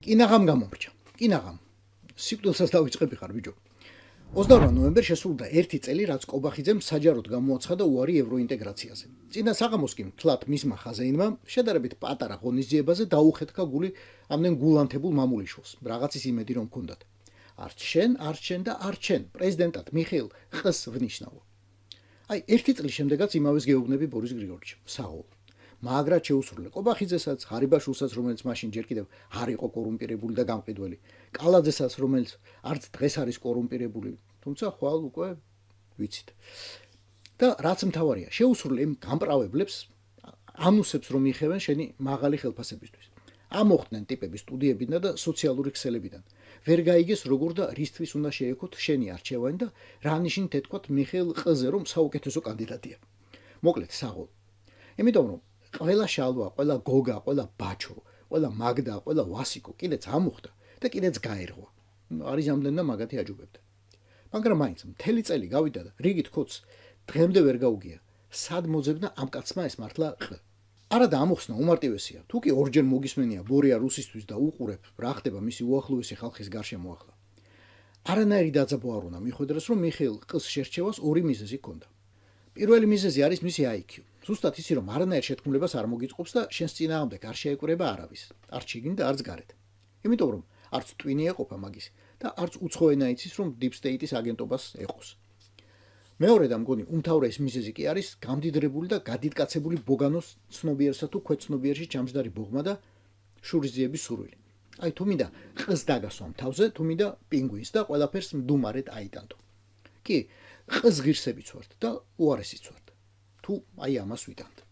კინაღამ გამომრჩა. კინაღამ. სიკვდილსაც დავიწყები ხარ ბიჭო. 28 ნოემბერს შესრულდა 1 წელი, რაც კობახიძემ საჯაროდ გამოაცხადა უარი ევროინტეგრაციაზე. წინა საღამოს კი თლათ მისმა ხაზეინმა შედარებით პატარა ღონისძიებაზე დაუხეთქა გული ამდენ გულანთებულ მამულიშვილს. რაღაცის იმედი რომ ჰქონდათ. არც შენ და არც შენ პრეზიდენტად მიხეილ ხს ვნიშნავო. აი 1 წლის შემდეგაც იმავეს გეუბნები ბორის გრიგორიჩი. საღოლ. მაგრად შეუსრულე კობახიძესაც, ღარიბაშვილსაც, რომელიც მაშინ ჯერ კიდევ არ იყო კორუმპირებული და გამყიდველი, კალაძესაც, რომელიც არც დღეს არის კორუმპირებული, თუმცა ხვალ უკვე ვიცით. და რაც მთავარია, შეუსრულე იმ გამპრავებლებს, ანუსებს რომ იხევენ შენი მაღალი ხელფასებისთვის. ამოხდნენ ტიპები სტუდიებიდან და სოციალური ქსელებიდან. ვერ გაიგეს როგორ და რისთვის უნდა შეექოთ შენი არჩევანი და რა ნიშნით ეთქვათ მიხეილ ყ-ზე რომ საუკეთესო კანდიდატია. მოკლედ საღოლ. იმიტომ რომ ყველა შალვა, ყველა გოგა, ყველა ბაჩო, ყველა მაგდა, ყველა ვასიკო კიდეც ამოხდა და კიდეც გაერღვა. არის ამდენ და მაგათი აჯობებდა. მაგრამ მაინც მთელი წელი გავიდა და რიგით ქოც დღემდე ვერ გაუგია. სად მოძებნა ამ კაცმა ეს მართლა ყ? არა და ამოხსნა უმარტივესია. თუ კი ორჯერ მოგისმენია ბორია რუსისთვის და უყურებ რა ხდება მისი უახლოესი ხალხის გარშემო ახლა. არანაირი დაძაბო არ უნდა მიხვედროს რომ მიხეილ ყ-ს შერჩევას ორი მიზეზი ჰქონდა. პირველი მიზეზი არის მისი IQ. ზუსტად ისი რომ არანაირ შეთქმულებას არ მოგიწყობს და შენს წინააღმდეგ არ შეეკვრება არავის, არც შიგნით და არც გარეთ. იმიტომ რომ არც ტვინი ეყოფა მაგის და არც უცხო ენა იცის რომ deep state-ის აგენტობას ეყოს. მეორე და მგონი უმთავრესი მიზეზი კი არის გამდიდრებული და გადიდკაცებული ბოგანოს ცნობიერსა თუ ქვეცნობიერში ჩამჯდარი ბოღმა და შურისძიების სურვილი. აი თუ მინდა ყ-ს დაგასვა თავზე, თუ მინდა პინგვინს და ყველაფერს მდუმარედ აიტანტო. კი, ყ-ს ღირსებიც ვართ და უარესიც ვართ. თუ აი ამას ვიტანთ.